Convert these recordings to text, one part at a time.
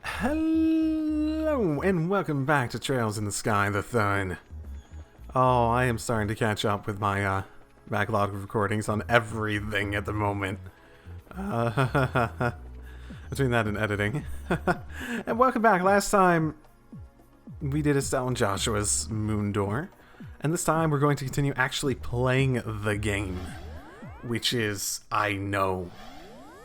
Hello, and welcome back to Trails in the Sky, the third. Oh, I am starting to catch up with my backlog of recordings on everything at the moment. Between that and editing. And welcome back. Last time, we did Estelle and Joshua's Moon Door. And this time, we're going to continue actually playing the game. Which is, I know,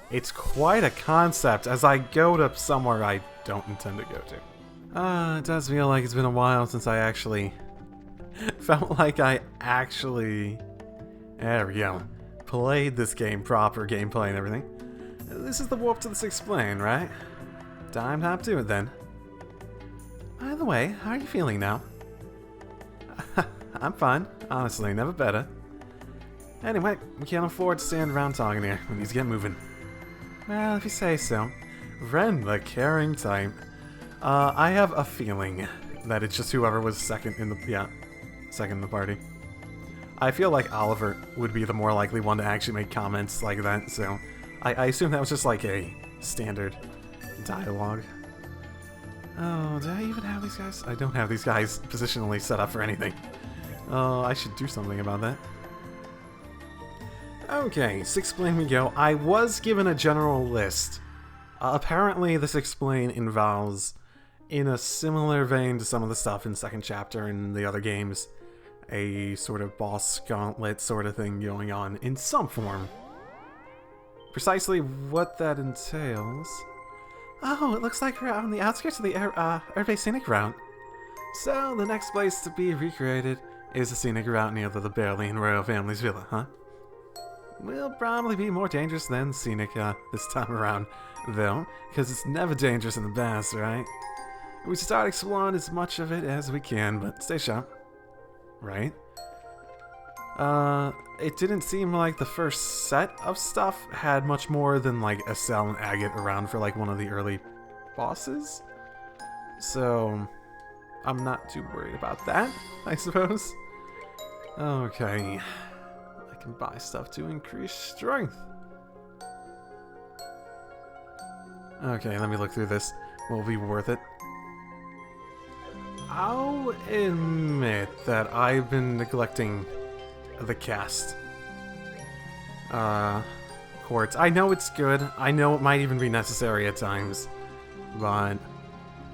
it's quite a concept as I go to somewhere I don't intend to go to. It does feel like it's been a while since I actually felt like I actually, there we go, played this game, proper gameplay and everything. This is the warp to the sixth plane, right? Time to hop to it then. By the way, how are you feeling now? I'm fine, honestly, never better. Anyway, we can't afford to stand around talking here. We need to get moving. Well, if you say so. Ren, the caring type. I have a feeling that it's just whoever was second in the party. I feel like Oliver would be the more likely one to actually make comments like that, so I assume that was just like a standard dialogue. Oh, do I even have these guys? I don't have these guys positionally set up for anything. Oh, I should do something about that. Okay, sixth plane we go. I was given a general list. Apparently the sixth plane involves, in a similar vein to some of the stuff in second chapter and the other games, a sort of boss gauntlet sort of thing going on in some form. Precisely what that entails... Oh, it looks like we're on the outskirts of the Airbase Scenic Route. So, the next place to be recreated is a scenic route near the Berlin royal family's villa, huh? Will probably be more dangerous than scenic this time around, though, because it's never dangerous in the past, right? We should start exploring as much of it as we can, but stay sharp. Right? It didn't seem like the first set of stuff had much more than, like, Estelle and Agate around for, like, one of the early bosses. So, I'm not too worried about that, I suppose. Okay. I can buy stuff to increase strength. Okay, let me look through this. Will be worth it. I'll admit that I've been neglecting the cast quartz. I know it's good. I know it might even be necessary at times. But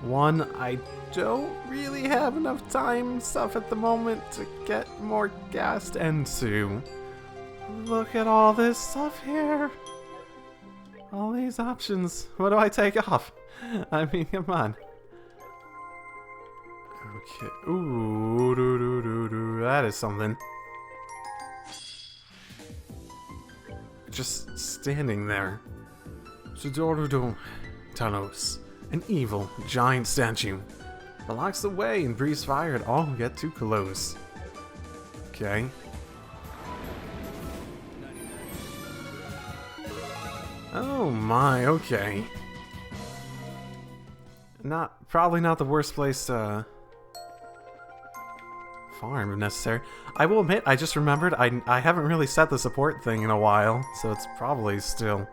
one, I don't really have enough time stuff at the moment to get more cast, and two, look at all this stuff here. All these options. What do I take off? I mean, come on. Okay. Ooh, that is something. Just standing there. Sudorudo Tanos, an evil giant statue, blocks the way and breathes fire at all who get too close. Okay. Oh my, okay. Probably not the worst place to farm if necessary. I will admit, I just remembered I haven't really set the support thing in a while, so it's probably still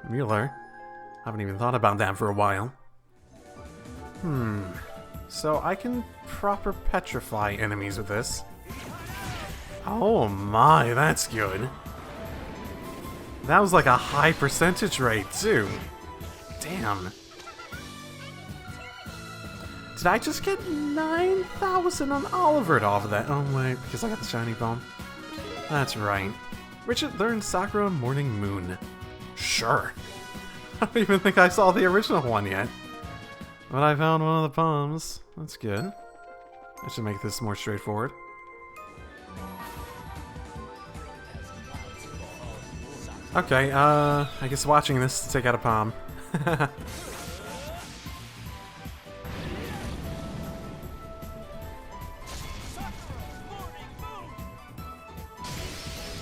Mueller. Haven't even thought about that for a while. So I can proper petrify enemies with this. Oh my, that's good. That was like a high percentage rate too. Damn. Did I just get 9,000 on Oliver off of that? Oh wait, because I got the shiny bone. That's right. Richard learned Sakura and Morning Moon. Sure. I don't even think I saw the original one yet. But I found one of the poems. That's good. I should make this more straightforward. Okay, I guess watching this to take out a palm.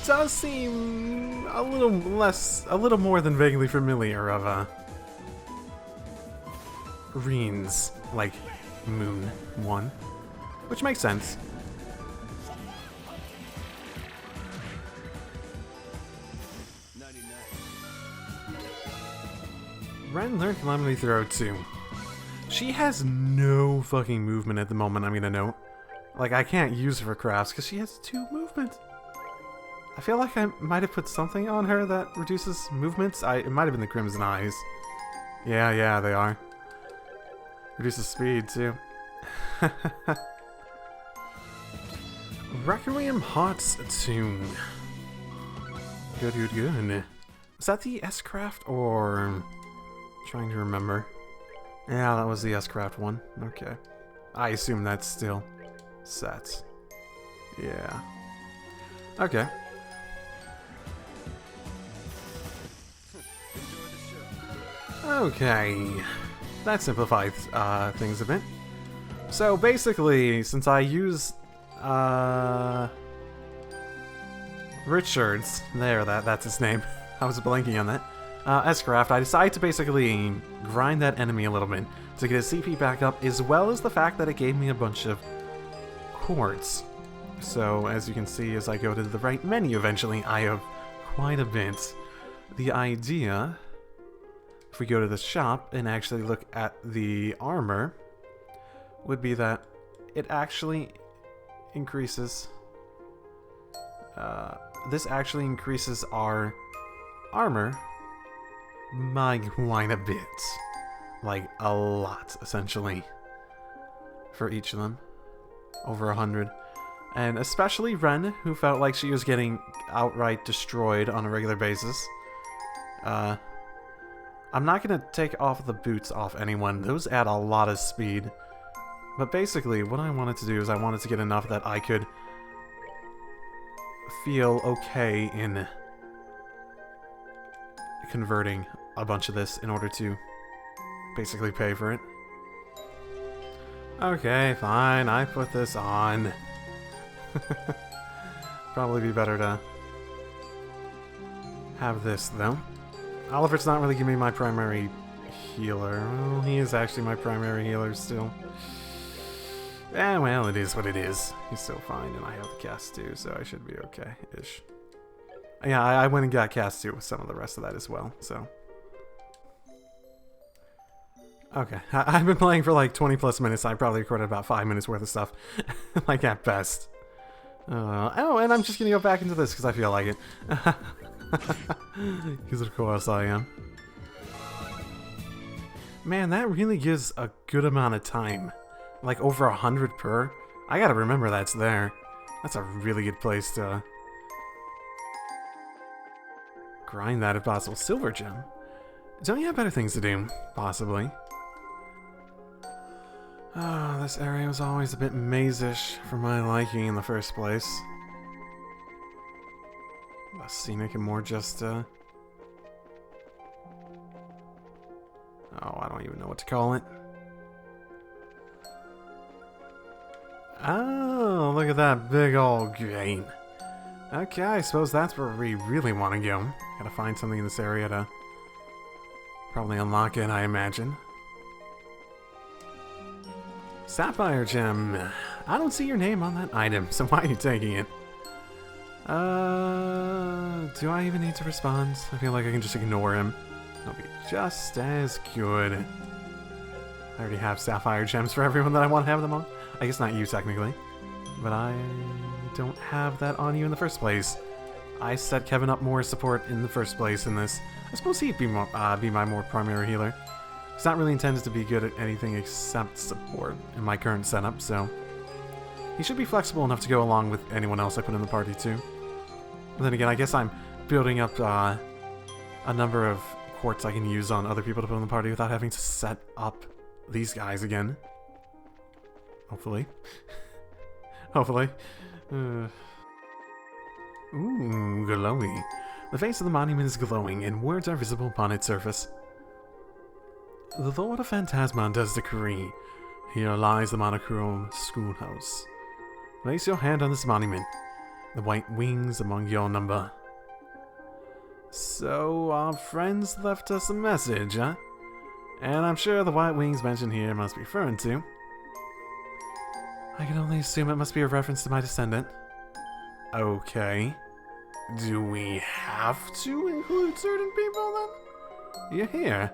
Does seem a little more than vaguely familiar of Reen's, like, Moon 1, which makes sense. Ren learned Calamity Throw too. She has no fucking movement at the moment, I'm gonna note. Like, I can't use her for crafts because she has 2 movement. I feel like I might have put something on her that reduces movements. It might have been the Crimson Eyes. Yeah, they are. Reduces speed, too. Requiem Heart's Tune. Good. Was that the S-Craft or... Trying to remember. Yeah, that was the S-Craft one. Okay. I assume that's still set. Yeah. Okay. Okay. That simplified things a bit. So basically, since I use Richards, that's his name. I was blanking on that. S-Craft, I decided to basically grind that enemy a little bit to get his CP back up, as well as the fact that it gave me a bunch of quartz. So, as you can see, as I go to the right menu eventually, I have quite a bit. The idea, if we go to the shop and actually look at the armor, would be that it actually increases... this actually increases our armor by quite a bit. Like, a lot, essentially. For each of them. Over 100. And especially Ren, who felt like she was getting outright destroyed on a regular basis. I'm not going to take off the boots off anyone. Those add a lot of speed. But basically, what I wanted to do is I wanted to get enough that I could feel okay in converting a bunch of this in order to basically pay for it. Okay, fine, I put this on. Probably be better to have this, though. Oliver's not really giving me my primary healer. Well, he is actually my primary healer still. Eh, well, it is what it is. He's still fine, and I have the cast too, so I should be okay-ish. Yeah, I went and got cast too with some of the rest of that as well, so... Okay, I've been playing for like 20 plus minutes. I probably recorded about 5 minutes worth of stuff. Like, at best. Oh, and I'm just gonna go back into this because I feel like it. Because of course I am. Man, that really gives a good amount of time. Like over 100 per. I gotta remember that's there. That's a really good place to grind that if possible. Silver gem. Don't you have better things to do? Possibly. Oh, this area was always a bit maze-ish for my liking in the first place. Less scenic and more just, Oh, I don't even know what to call it. Oh, look at that big old gate. Okay, I suppose that's where we really want to go. Gotta find something in this area to probably unlock it, I imagine. Sapphire gem. I don't see your name on that item, so why are you taking it? Do I even need to respond? I feel like I can just ignore him. It'll be just as good. I already have sapphire gems for everyone that I want to have them on. I guess not you, technically. But I don't have that on you in the first place. I set Kevin up more support in the first place in this. I suppose he'd be my more primary healer. He's not really intended to be good at anything except support in my current setup, so... He should be flexible enough to go along with anyone else I put in the party, too. But then again, I guess I'm building up a number of quartz I can use on other people to put in the party without having to set up these guys again. Hopefully. Hopefully. Ooh, glowy. The face of the monument is glowing, and words are visible upon its surface. The Lord of Phantasma does decree. Here lies the monochrome schoolhouse. Place your hand on this monument. The white wings among your number. So, our friends left us a message, huh? And I'm sure the white wings mentioned here must be referring to. I can only assume it must be a reference to my descendant. Okay. Do we have to include certain people then? You're here.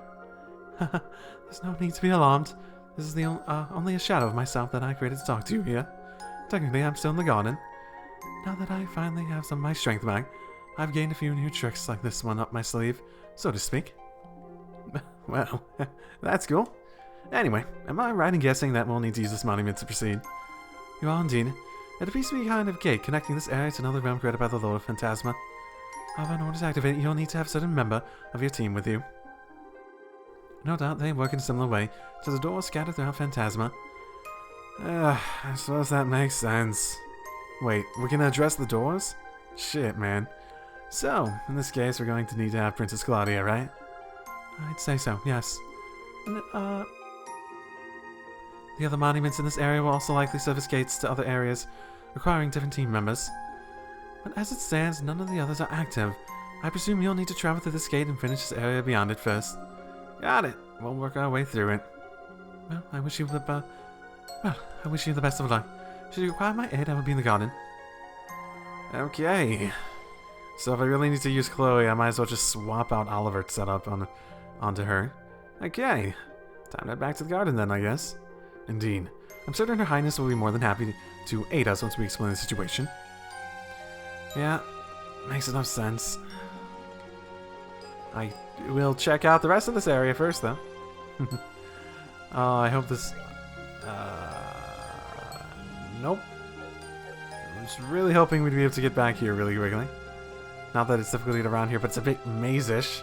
There's no need to be alarmed. This is the only a shadow of myself that I created to talk to you here. Technically, I'm still in the garden. Now that I finally have some of my strength back, I've gained a few new tricks like this one up my sleeve, so to speak. Well, that's cool. Anyway, am I right in guessing that we'll need to use this monument to proceed? You are indeed. It appears to be a kind of gate connecting this area to another realm created by the Lord of Phantasma. However, in order to activate it, you'll need to have a certain member of your team with you. No doubt they work in a similar way to the doors scattered throughout Phantasma. I suppose that makes sense. Wait, we're gonna address the doors? Shit, man. So, in this case, we're going to need to have Princess Claudia, right? I'd say so, yes. And, the other monuments in this area will also likely serve as gates to other areas, requiring different team members. But as it stands, none of the others are active. I presume you'll need to travel through this gate and finish this area beyond it first. Got it. We'll work our way through it. Well, I wish you the best of luck. Should you require my aid, I will be in the garden. Okay. So if I really need to use Chloe, I might as well just swap out Oliver's setup onto her. Okay. Time to head back to the garden then, I guess. Indeed. I'm certain Her Highness will be more than happy to aid us once we explain the situation. Yeah, makes enough sense. I will check out the rest of this area first, though. I hope this... Nope. I'm just really hoping we'd be able to get back here really quickly. Not that it's difficult to get around here, but it's a bit maze-ish.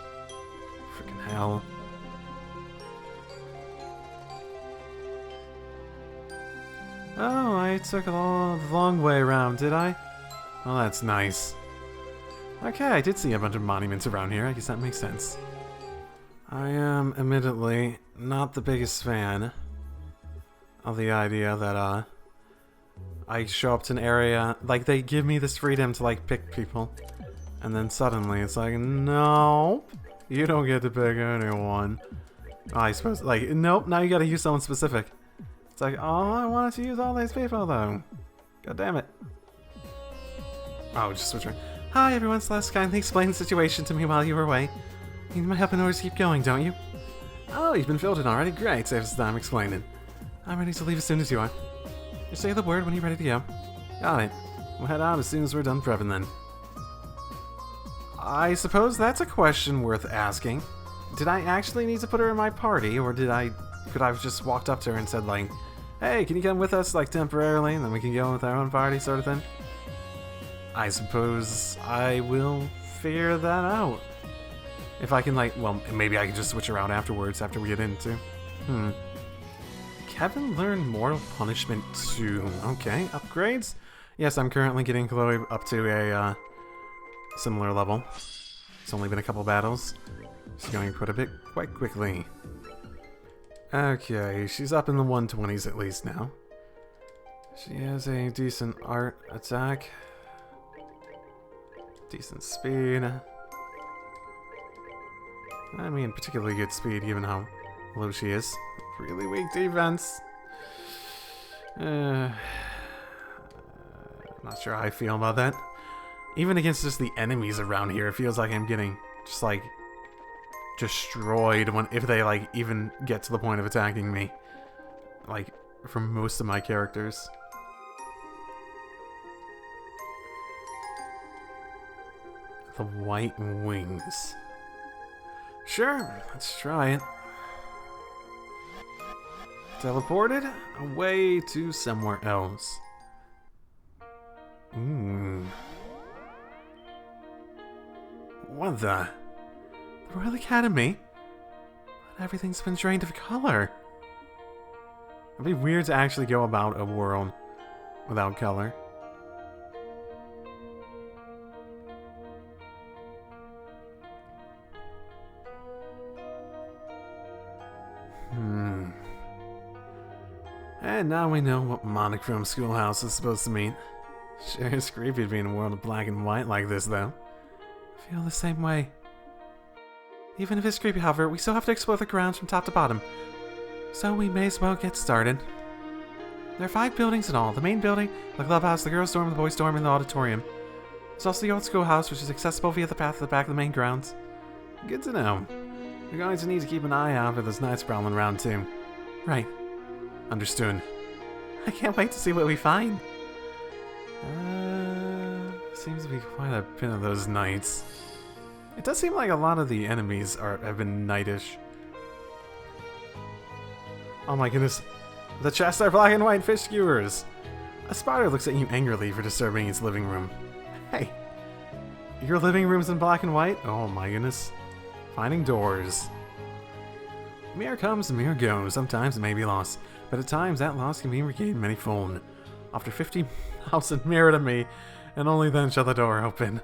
Freaking hell. Oh, I took a long way around, did I? Well, that's nice. Okay, I did see a bunch of monuments around here. I guess that makes sense. I am, admittedly, not the biggest fan of the idea that, I show up to an area, like, they give me this freedom to, like, pick people. And then suddenly it's like, no, you don't get to pick anyone. I suppose, like, nope, now you gotta use someone specific. It's like, oh, I wanted to use all these people, though. God damn it. Oh, just switching. Hi, everyone. Celeste kindly explained the situation to me while you were away. You need my help in order to keep going, don't you? Oh, you've been filled in already? Great. Saves us time explaining. I'm ready to leave as soon as you are. Just say the word when you're ready to go. Got it. We'll head out as soon as we're done prepping then. I suppose that's a question worth asking. Did I actually need to put her in my party, or could I have just walked up to her and said, like, hey, can you come with us, like, temporarily, and then we can go with our own party, sort of thing? I suppose I will figure that out. If I can, like, well, maybe I can just switch around afterwards, after we get into. Kevin learned Mortal Punishment 2. Okay, upgrades? Yes, I'm currently getting Chloe up to a, similar level. It's only been a couple battles. She's going quite quickly. Okay, she's up in the 120s at least now. She has a decent art attack. Decent speed. I mean, particularly good speed given how low she is. Really weak defense. Not sure how I feel about that. Even against just the enemies around here, it feels like I'm getting just like destroyed if they like even get to the point of attacking me. Like for most of my characters. The white wings. Sure, let's try it. Teleported away to somewhere else. What the? The Royal Academy? But everything's been drained of color. It'd be weird to actually go about a world without color. And now we know what monochrome schoolhouse is supposed to mean. Sure, it's creepy to be in a world of black and white like this, though. I feel the same way. Even if it's creepy, however, we still have to explore the grounds from top to bottom. So we may as well get started. There are 5 buildings in all. The main building, the clubhouse, the girls' dorm, the boys' dorm, and the auditorium. There's also the old schoolhouse, which is accessible via the path to the back of the main grounds. Good to know. We're going to need to keep an eye out for those knights prowling around too. Right. Understood. I can't wait to see what we find. Seems to be quite a bit of those knights. It does seem like a lot of the enemies have been knightish. Oh my goodness. The chests are black and white fish skewers. A spider looks at you angrily for disturbing its living room. Hey, your living room's in black and white? Oh my goodness. Finding doors. Mirror comes, mirror goes. Sometimes it may be lost, but at times that loss can be regained many-fold. After 50,000 mirror to me, and only then shall the door open.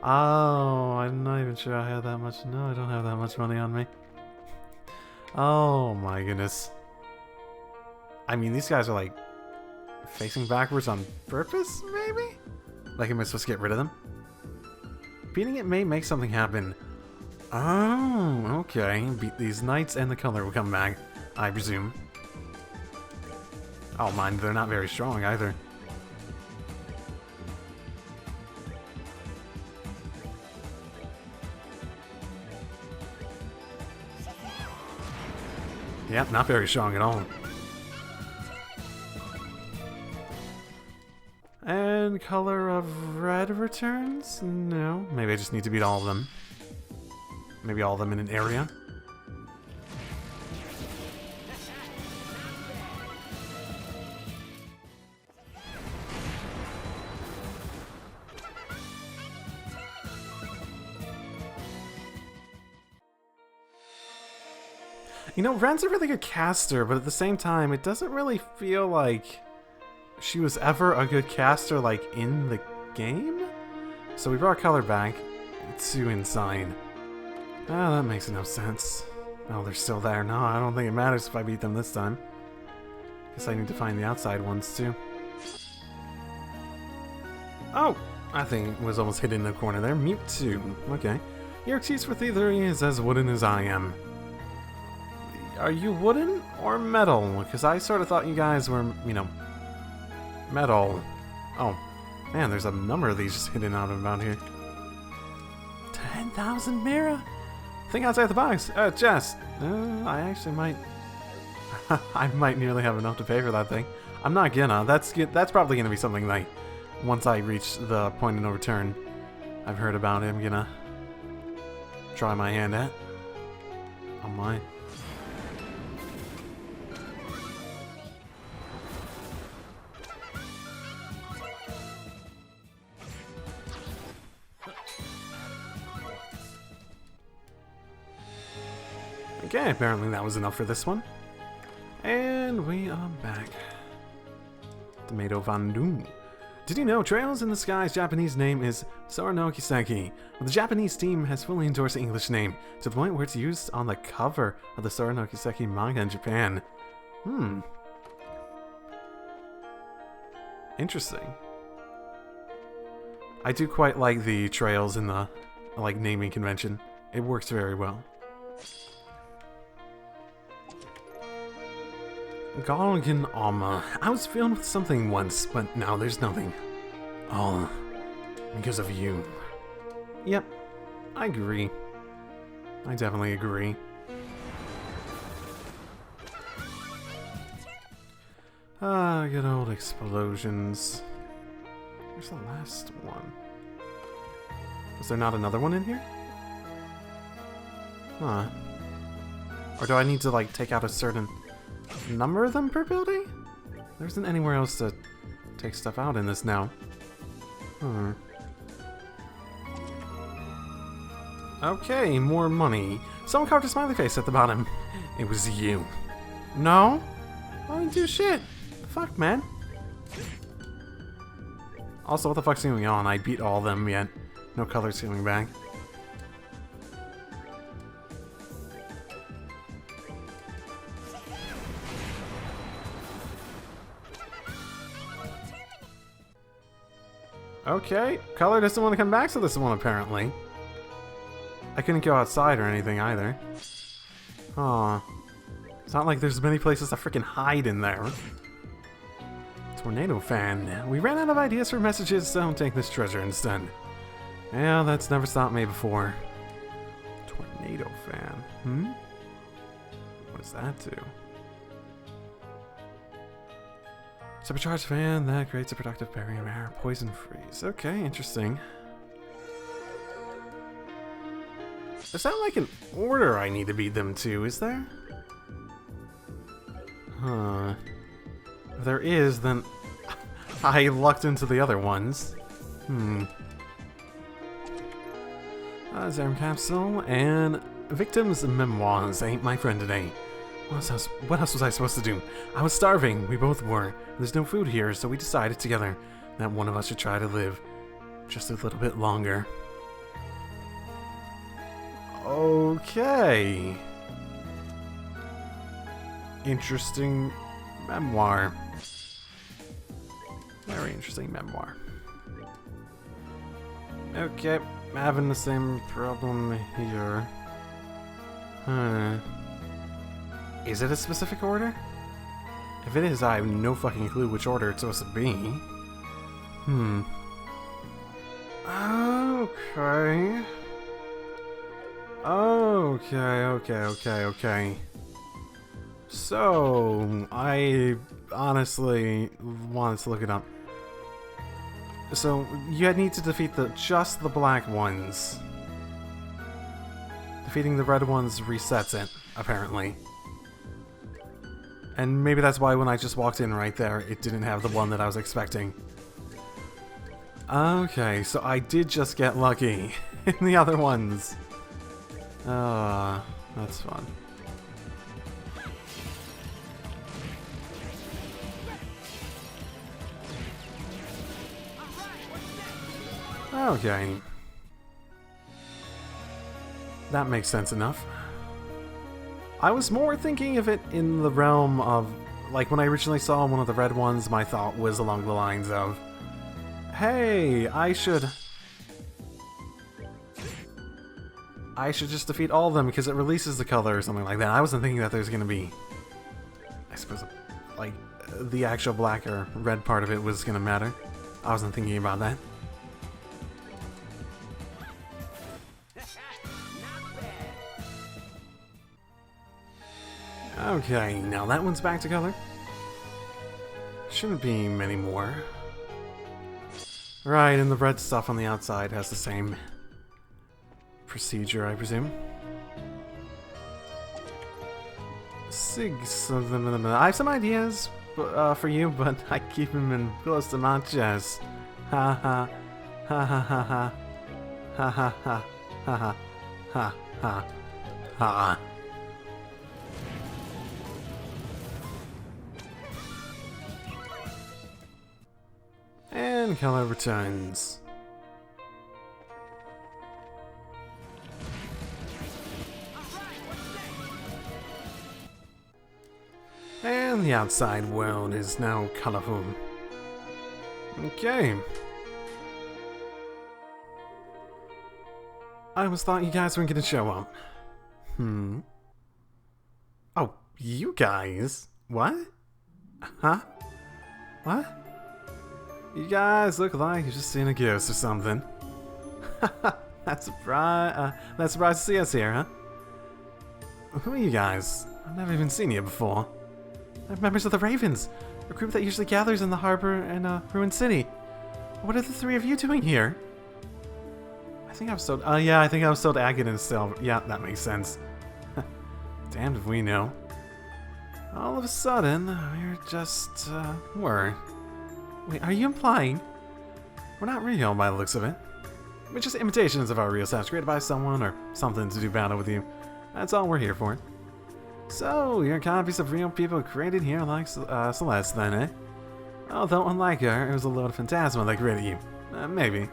Oh, I'm not even sure I have that much. No, I don't have that much money on me. Oh my goodness. I mean, these guys are like facing backwards on purpose, maybe? Like, am I supposed to get rid of them? Beating it may make something happen. Oh, okay. Beat these knights and the color will come back, I presume. Oh, mind, they're not very strong either. Yep, not very strong at all. And color of red returns? No. Maybe I just need to beat all of them. Maybe all of them in an area. You know, Ren's a really good caster, but at the same time, it doesn't really feel like she was ever a good caster, like, in the game? So we brought color back to inside. Ah, that makes no sense. Oh, they're still there. No, I don't think it matters if I beat them this time. Guess I need to find the outside ones, too. Oh! I think it was almost hidden in the corner there. Mute 2. Okay. Your excuse for thievery is as wooden as I am. Are you wooden or metal? Because I sort of thought you guys were, you know, metal. Oh, man, there's a number of these just hidden out about here. 10,000 Mira? Think outside the box. Jess. I actually might. I might nearly have enough to pay for that thing. I'm not gonna. That's probably gonna be something like, once I reach the point of no return, I've heard about it. I'm gonna try my hand at. Oh my. Okay, apparently that was enough for this one. And we are back. Tomato Fondue. Did you know Trails in the Sky's Japanese name is Sora no Kiseki? Well, the Japanese team has fully endorsed the English name, to the point where it's used on the cover of the Sora no Kiseki manga in Japan. Interesting. I do quite like the Trails in the, like, naming convention. It works very well. Galgan Alma. I was filled with something once, but now there's nothing. All because of you. Yep, I agree. I definitely agree. Ah, good old explosions. Where's the last one? Was there not another one in here? Huh. Or do I need to, like, take out a certain number of them per building? There isn't anywhere else to take stuff out in this now. Okay, more money. Someone carved a smiley face at the bottom. It was you. No? I didn't do shit. Fuck, man. Also, what the fuck's going on? I beat all of them yet. No colors coming back. Okay, color doesn't want to come back to this one, apparently. I couldn't go outside or anything either. Aw. It's not like there's many places to freaking hide in there. Tornado fan. We ran out of ideas for messages, so take this treasure instead. Yeah, that's never stopped me before. Tornado fan. What does that do? Supercharged fan that creates a productive barrier of air. Poison freeze. Okay, interesting. There's not like an order I need to beat them to, is there? Huh. If there is, then I lucked into the other ones. Zerum capsule and victims' memoirs ain't my friend today. What else was I supposed to do? I was starving. We both were. There's no food here, so we decided together that one of us should try to live just a little bit longer. Okay. Interesting memoir. Very interesting memoir. Okay, I'm having the same problem here. Is it a specific order? If it is, I have no fucking clue which order it's supposed to be. Okay. Okay. So, I honestly wanted to look it up. So, you need to defeat just the black ones. Defeating the red ones resets it, apparently. And maybe that's why when I just walked in right there, it didn't have the one that I was expecting. Okay, so I did just get lucky in the other ones. That's fun. Okay. That makes sense enough. I was more thinking of it in the realm of, like, when I originally saw one of the red ones, my thought was along the lines of, hey, I should just defeat all of them because it releases the color or something like that. I wasn't thinking that there's gonna be, I suppose, like, the actual black or red part of it was gonna matter. I wasn't thinking about that. Okay, now that one's back to color. Shouldn't be many more. Right, and the red stuff on the outside has the same procedure, I presume. I have some ideas for you, but I keep them in close to my chest. Ha ha. Ha ha ha ha. Ha ha ha. Ha ha. Ha ha. Ha. And color returns. And the outside world is now colorful. Okay. I almost thought you guys weren't gonna show up. Oh, you guys? What? Huh? What? You guys look like you've just seen a ghost or something. That's surprised to see us here, huh? Who are you guys? I've never even seen you before. They're members of the Ravens, a group that usually gathers in the harbor in Ruined City. What are the three of you doing here? I think I was told. Yeah, I think I was told Agate and Stel. Yeah, that makes sense. Damned if we know. All of a sudden, we're just were. Wait, are you implying we're not real by the looks of it? We're just imitations of our real selves created by someone or something to do battle with you. That's all we're here for. So, you're copies of real people created here like Celeste then, eh? Although, unlike her, it was a load of phantasma that created you. Maybe.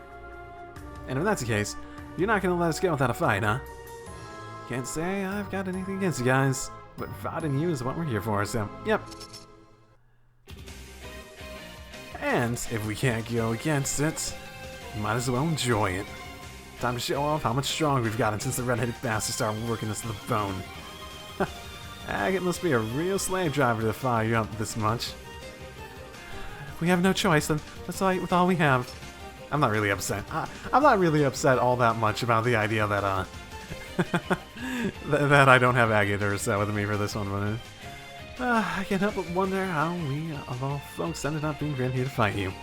And if that's the case, you're not gonna let us go without a fight, huh? Can't say I've got anything against you guys, but fighting you is what we're here for, so, yep. And if we can't go against it, we might as well enjoy it. Time to show off how much stronger we've gotten since the red-headed bastards started working us to the bone. Agate must be a real slave driver to fire you up this much. If we have no choice, then let's fight with all we have. I'm not really upset. I'm not really upset all that much about the idea that that I don't have Agate or set with me for this one, but I can't help but wonder how we, of all folks, ended up being brought here to fight you.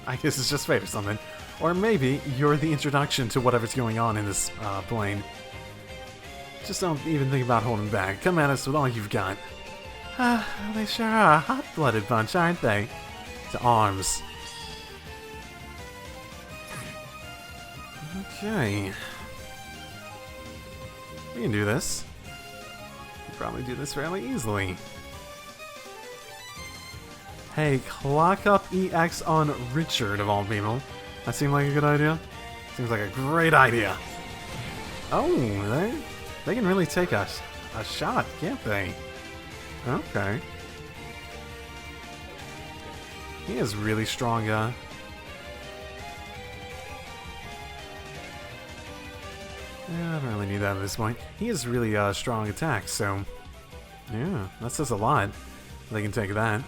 I guess it's just fate or something. Or maybe you're the introduction to whatever's going on in this plane. Just don't even think about holding back. Come at us with all you've got. They sure are a hot-blooded bunch, aren't they? To arms. Okay. We can do this. We probably do this fairly easily. Hey, clock up EX on Richard, of all people. That seemed like a good idea? Seems like a great idea. Oh, they can really take a shot, can't they? Okay. He is really strong, I don't really need that at this point. He has really strong attacks, so yeah, that says a lot. They can take that.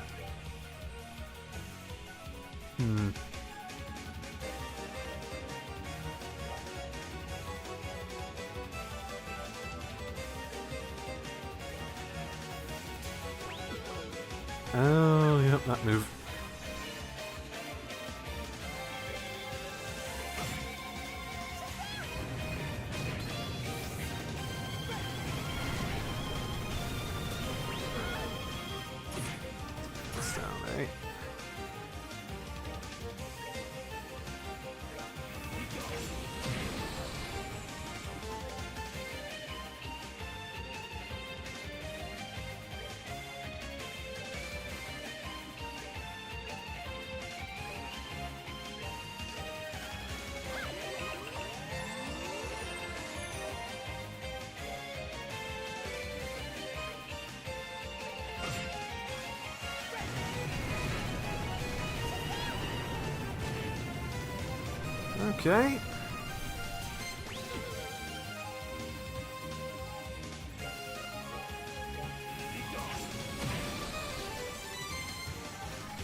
Oh, yep, that move. Okay.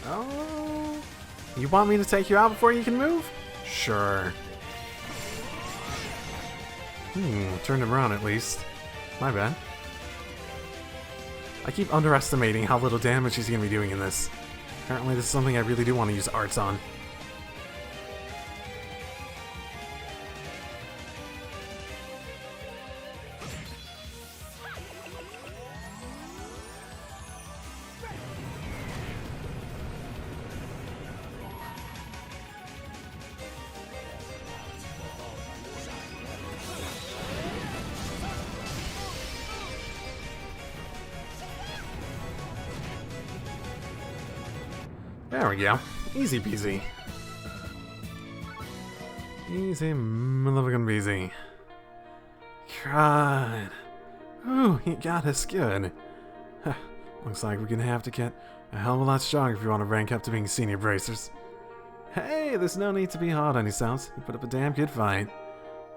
Oh, you want me to take you out before you can move? Sure. Turned him around at least. My bad. I keep underestimating how little damage he's going to be doing in this. Apparently this is something I really do want to use arts on. There we go. Easy peasy. Easy motherfucking peasy. God. Ooh, he got us good. Looks like we're gonna have to get a hell of a lot stronger if you want to rank up to being senior bracers. Hey, there's no need to be hard on yourselves. You put up a damn good fight.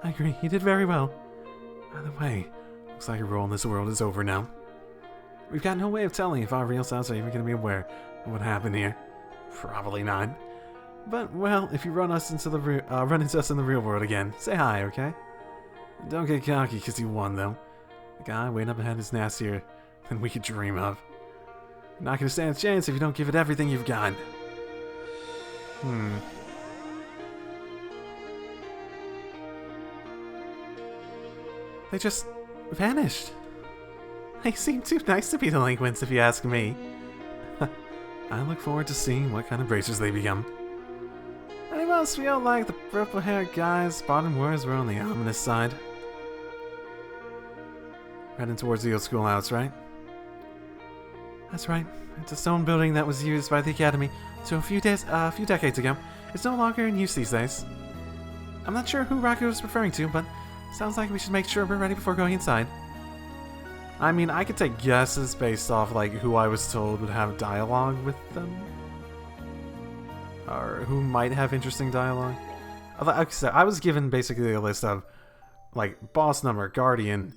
I agree, you did very well. By the way, looks like your role in this world is over now. We've got no way of telling if our real selves are even gonna be aware of what happened here. Probably not. But, well, if you run into us in the real world again, say hi, okay? Don't get cocky because you won, though. The guy waiting up ahead is nastier than we could dream of. You're not gonna stand a chance if you don't give it everything you've got. They just vanished. They seem too nice to be delinquents, if you ask me. I look forward to seeing what kind of bracers they become. Anyone else feel like the purple-haired guys spotting words were on the ominous side? Heading towards the old schoolhouse, right? That's right. It's a stone building that was used by the Academy so a few decades ago. It's no longer in use these days. I'm not sure who Raku was referring to, but sounds like we should make sure we're ready before going inside. I mean, I could take guesses based off, like, who I was told would have dialogue with them. Or who might have interesting dialogue. Like I said, I was given basically a list of, like, boss number, guardian.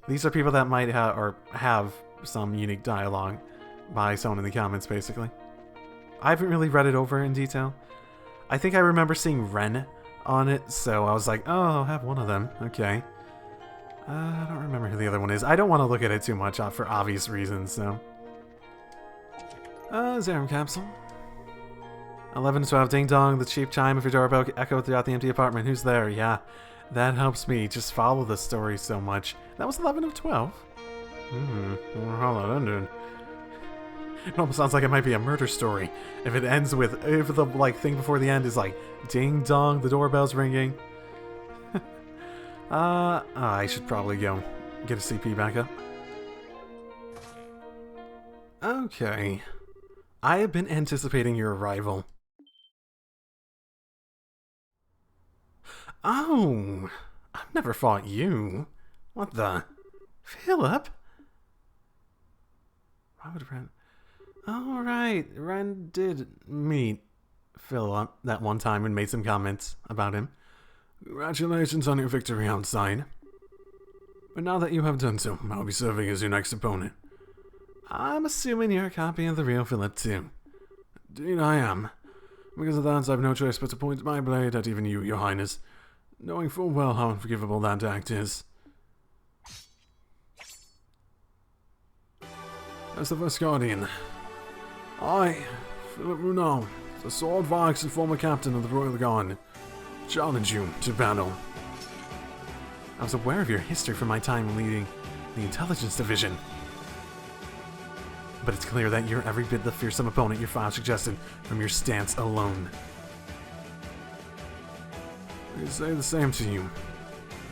These are people that might have some unique dialogue by someone in the comments, basically. I haven't really read it over in detail. I think I remember seeing Ren on it, so I was like, oh, I'll have one of them. Okay. I don't remember who the other one is. I don't want to look at it too much for obvious reasons, so... Zerum capsule. 11 to 12, ding dong, the cheap chime of your doorbell echoed throughout the empty apartment. Who's there? Yeah, that helps me just follow the story so much. That was 11 of 12? How that ended. It almost sounds like it might be a murder story. If it ends with, if the, like, thing before the end is like, ding dong, the doorbell's ringing. I should probably go get a CP back up. Okay. I have been anticipating your arrival. Oh, I've never fought you. What the? Philip? Why would Ren... Oh, right. Ren did meet Philip that one time and made some comments about him. Congratulations on your victory outside. But now that you have done so, I'll be serving as your next opponent. I'm assuming you're a copy of the real Philip too. Indeed I am. Because of that, I've no choice but to point my blade at even you, your highness, knowing full well how unforgivable that act is. As the first guardian, I, Philip Runal, the Sword Varks and former captain of the Royal Guard, challenge you to battle. I was aware of your history from my time leading the Intelligence Division. But it's clear that you're every bit the fearsome opponent your file suggested from your stance alone. I say the same to you.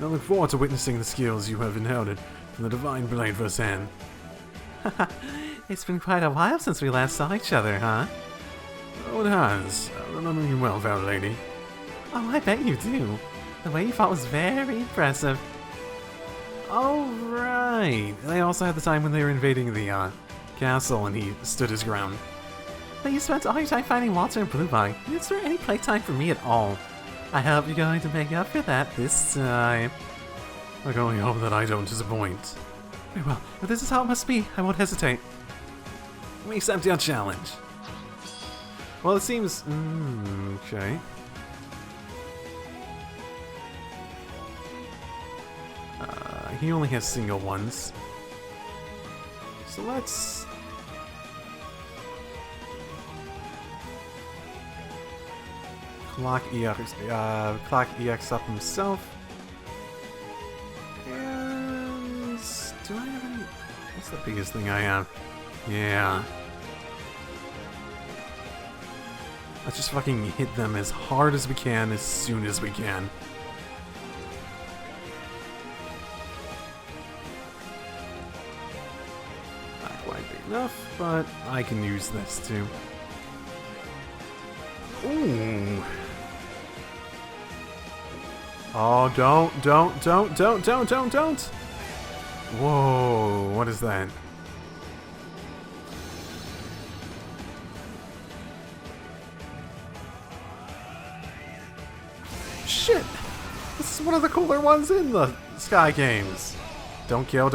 I look forward to witnessing the skills you have inherited from the Divine Blade firsthand. It's been quite a while since we last saw each other, huh? Oh, it has. I remember you well, fair lady. Oh, I bet you do. The way you fought was very impressive. Oh, right. They also had the time when they were invading the, castle and he stood his ground. But you spent all your time fighting Walter and Bluebug. Is there any playtime for me at all? I hope you're going to make up for that this time. I can only hope that I don't disappoint. Very well, if this is how it must be, I won't hesitate. We accept your challenge. Well, it seems... okay. He only has single ones. So let's... Clock EX up himself. And... do I have any... what's the biggest thing I have? Yeah. Let's just fucking hit them as hard as we can, as soon as we can. Not quite big enough, but I can use this too. Ooh. Oh, don't. Whoa, what is that? Shit! This is one of the cooler ones in the Sky games. Don't kill.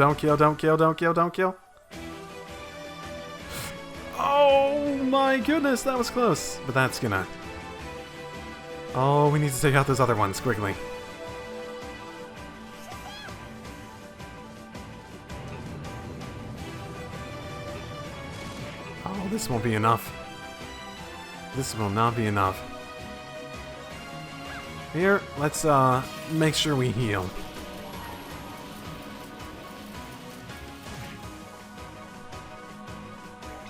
Oh my goodness, that was close. But that's gonna... oh, we need to take out those other ones quickly. Oh, this won't be enough. This will not be enough. Here, let's make sure we heal.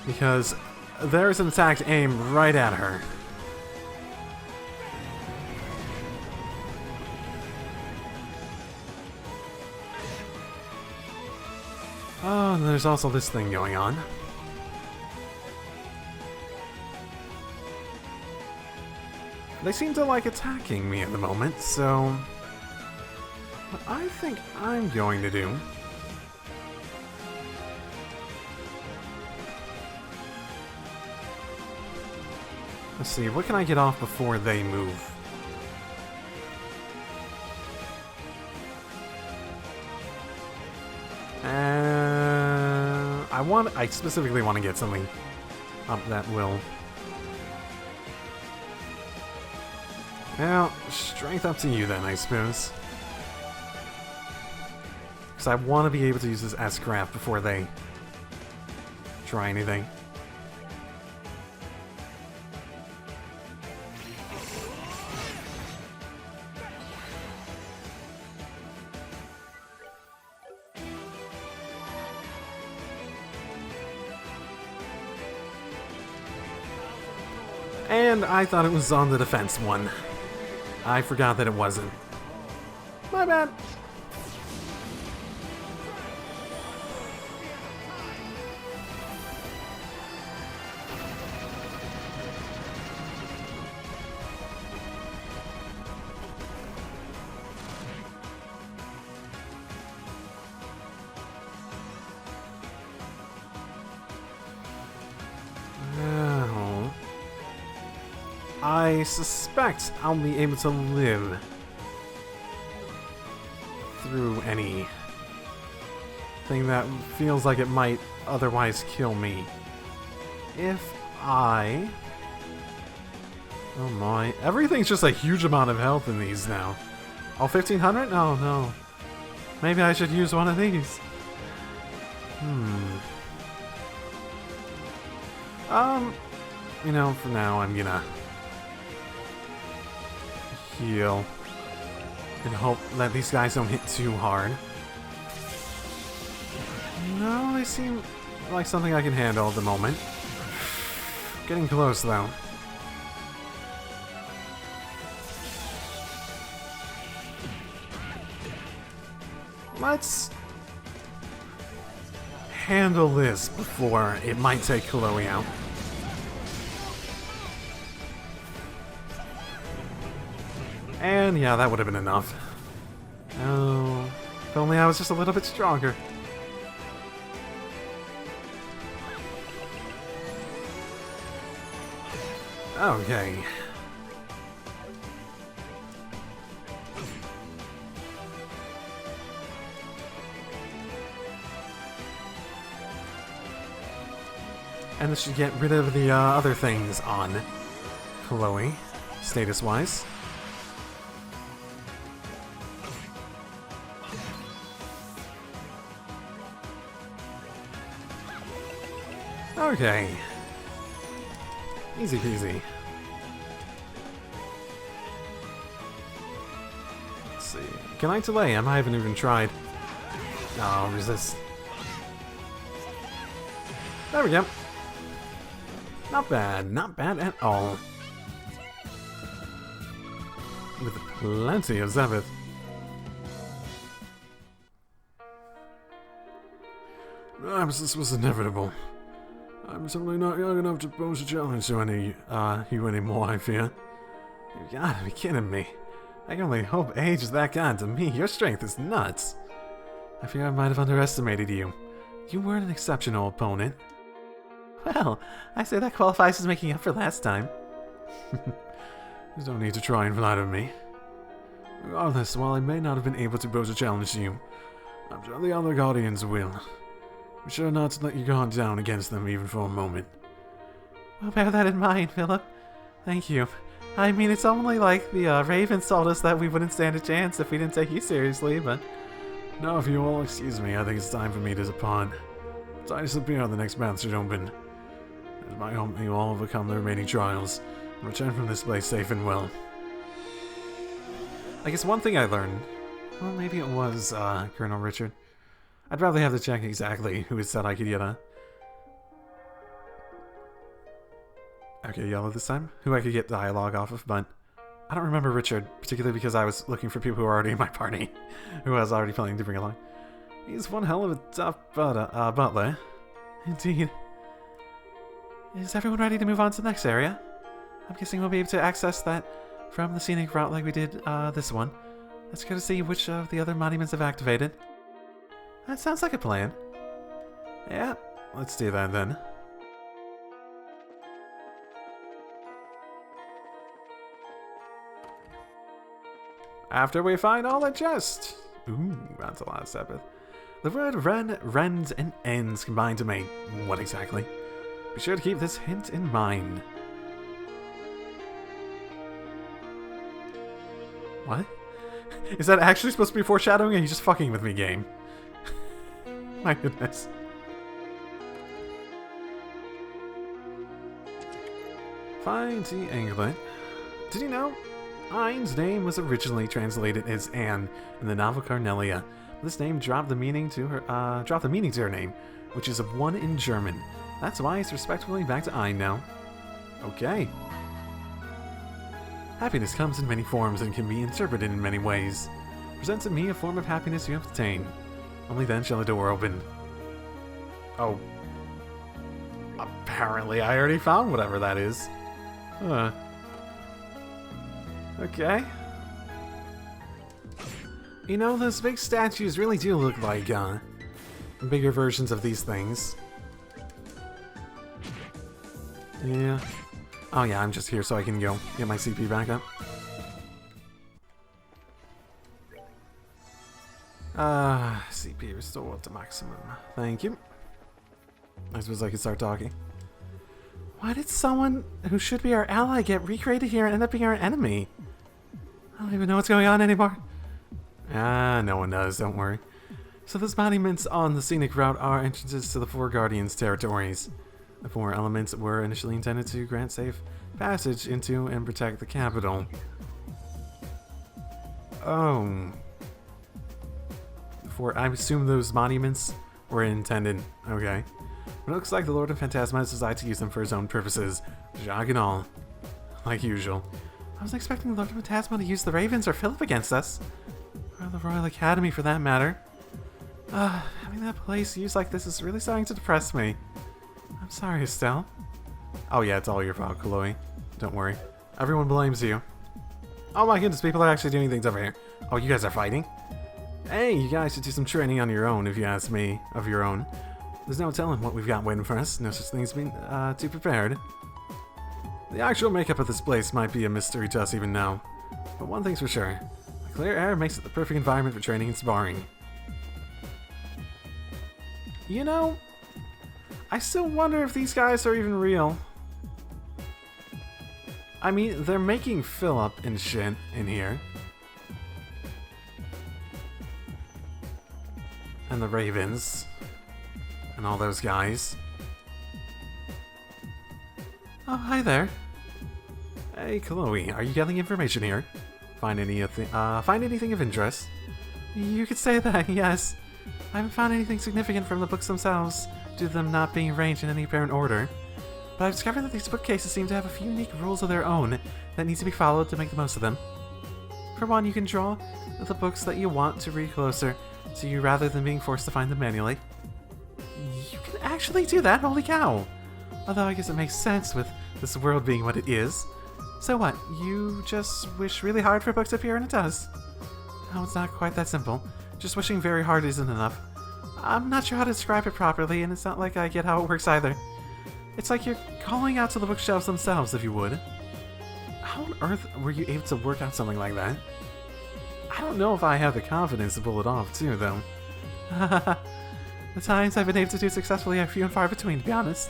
Because there's an attack aimed right at her. Oh, and there's also this thing going on. They seem to like attacking me at the moment, so... what I think I'm going to do... let's see, what can I get off before they move? I specifically want to get something up that will... well, strength up to you then, I suppose. because I want to be able to use this S-Craft before they try anything. And I thought it was on the defense one. I forgot that it wasn't. My bad. I suspect I'll be able to live through any thing that feels like it might otherwise kill me. If I... Oh my. Everything's just a huge amount of health in these now. Oh, 1500? Oh no. Maybe I should use one of these. You know, for now I'm gonna heal and hope that these guys don't hit too hard. No, they seem like something I can handle at the moment. Getting close though. Let's handle this before it might take Chloe out. And yeah, that would have been enough. Oh, if only I was just a little bit stronger. Okay. And this should get rid of the other things on Chloe, status-wise. Okay. Easy peasy. Let's see. Can I delay him? I haven't even tried. No, resist. There we go. Not bad. Not bad at all. With plenty of Zephyr. Perhaps this was inevitable. I'm simply not young enough to pose a challenge to you anymore, I fear. You gotta be kidding me. I can only hope age is that kind to me. Your strength is nuts. I fear I might have underestimated you. You weren't an exceptional opponent. Well, I say that qualifies as making up for last time. There's no need to try and flatter me. Regardless, while I may not have been able to pose a challenge to you, I'm sure the other Guardians will. Be sure not to let your guard down against them even for a moment. We'll bear that in mind, Philip. Thank you. I mean, it's only like the Ravens told us that we wouldn't stand a chance if we didn't take you seriously, but... Now, if you all excuse me, I think it's time for me to depart. As I disappear, the next path should open. It is my hope that you all overcome the remaining trials and return from this place safe and well. I guess one thing I learned... Well, maybe it was Colonel Richard. I'd probably have to check exactly who had said I could get a... Okay, yellow this time. Who I could get dialogue off of, but... I don't remember Richard, particularly because I was looking for people who were already in my party. Who I was already planning to bring along. He's one hell of a tough butler. Indeed. Is everyone ready to move on to the next area? I'm guessing we'll be able to access that from the scenic route like we did this one. Let's go to see which of the other monuments have activated. That sounds like a plan. Yeah, let's do that then. After we find all the chests. Ooh, that's a lot of Sepith. The word ren, rends, and ends combine to make what exactly? Be sure to keep this hint in mind. What? Is that actually supposed to be foreshadowing, or are you just fucking with me, game? My goodness. Find the Anglet. Did you know? Ein's name was originally translated as Anne in the novel Carnelia. This name dropped the meaning to her name, which is of one in German. That's why it's respectfully back to Ein now. Okay. Happiness comes in many forms and can be interpreted in many ways. Present to me a form of happiness you have attained. Only then shall the door open. Oh. Apparently I already found whatever that is. Huh. Okay. You know, those big statues really do look like, bigger versions of these things. Yeah. Oh yeah, I'm just here so I can go get my CP back up. CP restored to maximum. Thank you. I suppose I could start talking. Why did someone who should be our ally get recreated here and end up being our enemy? I don't even know what's going on anymore. No one does, don't worry. So those monuments on the scenic route are entrances to the Four Guardians' territories. The four elements were initially intended to grant safe passage into and protect the capital. Oh. I assume those monuments were intended. Okay. But it looks like the Lord of Phantasma has decided to use them for his own purposes. Jog and all. Like usual. I was expecting the Lord of Phantasma to use the Ravens or Philip against us. Or the Royal Academy for that matter. Having that place used like this is really starting to depress me. I'm sorry, Estelle. Oh yeah, it's all your fault, Chloe. Don't worry. Everyone blames you. Oh my goodness, people are actually doing things over here. Oh, you guys are fighting? Hey, you guys should do some training on your own, if you ask me, of your own. There's no telling what we've got waiting for us. No such thing as being too prepared. The actual makeup of this place might be a mystery to us even now. But one thing's for sure. The clear air makes it the perfect environment for training and sparring. You know, I still wonder if these guys are even real. I mean, they're making Philip and shit in here. And the Ravens. And all those guys. Oh, hi there. Hey, Chloe, are you getting information here? Find anything of interest? You could say that, yes. I haven't found anything significant from the books themselves, due to them not being arranged in any apparent order. But I've discovered that these bookcases seem to have a few unique rules of their own that need to be followed to make the most of them. For one, you can draw the books that you want to read closer to you rather than being forced to find them manually. You can actually do that? Holy cow! Although I guess it makes sense with this world being what it is. So what? You just wish really hard for a book to appear and it does? No, it's not quite that simple. Just wishing very hard isn't enough. I'm not sure how to describe it properly, and it's not like I get how it works either. It's like you're calling out to the bookshelves themselves, if you would. How on earth were you able to work out something like that? I don't know if I have the confidence to pull it off, too, though. The times I've been able to do successfully are few and far between, to be honest.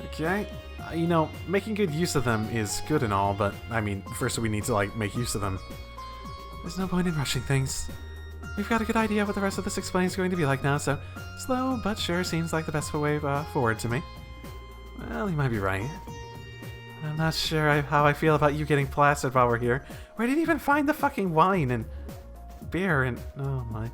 Okay. You know, making good use of them is good and all, but, I mean, first we need to, like, make use of them. There's no point in rushing things. We've got a good idea what the rest of this explain is going to be like now, so slow but sure seems like the best way forward to me. Well, you might be right. I'm not sure how I feel about you getting plastered while we're here. Where did you even find the fucking wine and beer and... oh my...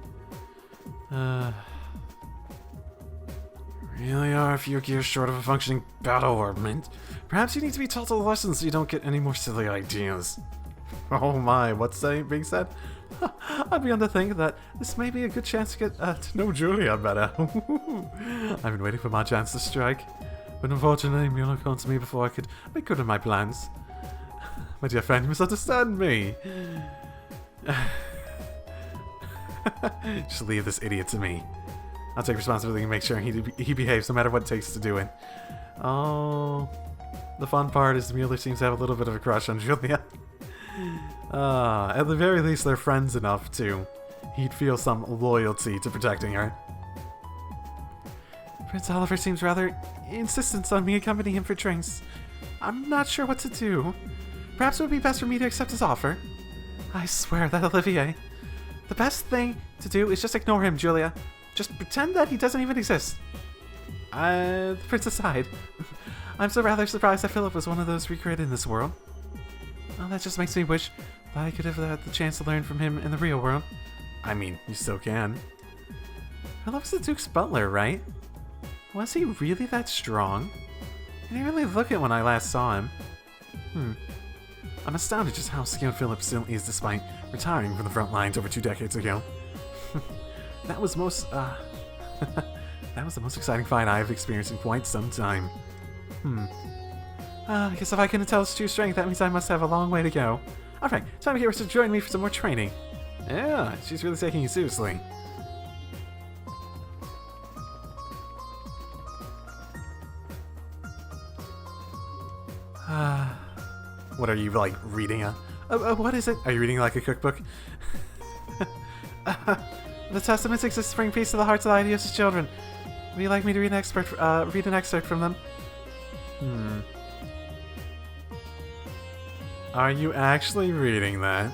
really are a few gears short of a functioning battle armament. Perhaps you need to be taught the lessons so you don't get any more silly ideas. Oh my, what's being said? I'd begun to think that this may be a good chance to get to know Julia better. I've been waiting for my chance to strike, but unfortunately Mueller came to me before I could make good on my plans. My dear friend, you misunderstand me. Just leave this idiot to me. I'll take responsibility and make sure he behaves no matter what it takes to do it. Oh, the fun part is Mueller seems to have a little bit of a crush on Julia. At the very least, they're friends enough to. He'd feel some loyalty to protecting her. Prince Oliver seems rather insistent on me accompanying him for drinks. I'm not sure what to do. Perhaps it would be best for me to accept his offer. I swear that Olivier. The best thing to do is just ignore him, Julia. Just pretend that he doesn't even exist. The princess sighed. I'm so rather surprised that Philip was one of those recreated in this world. Well, that just makes me wish that I could have had the chance to learn from him in the real world. I mean, you still can. Philip's the Duke's butler, right? Was he really that strong? I didn't really look at when I last saw him. I'm astounded just how skilled Philip still is despite retiring from the front lines over 2 decades ago. That was that was the most exciting fight I've experienced in quite some time. I guess if I couldn't tell his true strength, that means I must have a long way to go. Alright, time to get her to join me for some more training. Yeah, she's really taking it seriously. What are you, like, reading what is it? Are you reading, like, a cookbook? The Testaments exist to bring peace to the hearts of the ideas of children. Would you like me to read an excerpt from them? Are you actually reading that?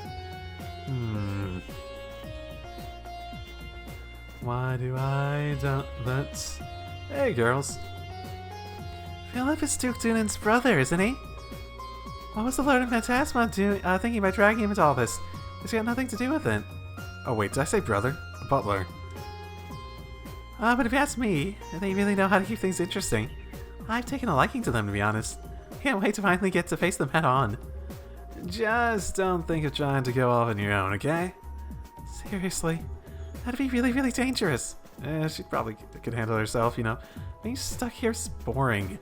Why do I don't... That's... Hey, girls. Philip is Duke Dunan's brother, isn't he? What was the Lord of Phantasma thinking about dragging him into all this? He's got nothing to do with it. Oh wait, did I say brother? A butler. But if you ask me, they really know how to keep things interesting. I've taken a liking to them, to be honest. Can't wait to finally get to face them head on. Just don't think of trying to go off on your own, okay? Seriously? That'd be really, really dangerous. She probably could handle herself, you know. Being stuck here is boring.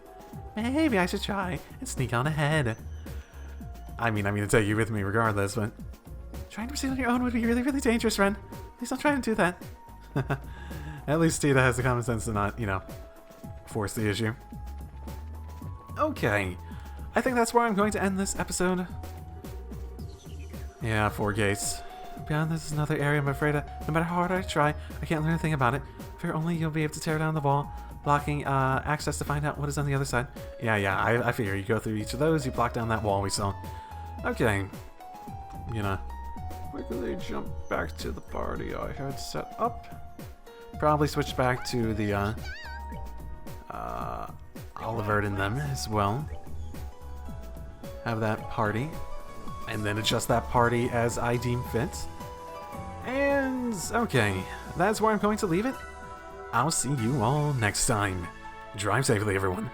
Maybe I should try and sneak on ahead. I mean, I'm gonna take you with me regardless, but... Trying to proceed on your own would be really, really dangerous, Ren. Please don't try to do that. At least Tita has the common sense to not, you know, force the issue. Okay. I think that's where I'm going to end this episode. Yeah, 4 gates. Beyond this is another area I'm afraid no matter how hard I try, I can't learn anything about it. Fear only you'll be able to tear down the wall, blocking access to find out what is on the other side. Yeah, I figure you go through each of those, you block down that wall we saw. Okay. I'm gonna quickly jump back to the party I had set up. Probably switch back to the Olivert and them as well. Have that party. And then adjust that party as I deem fit. And okay, that's where I'm going to leave it. I'll see you all next time. Drive safely, everyone.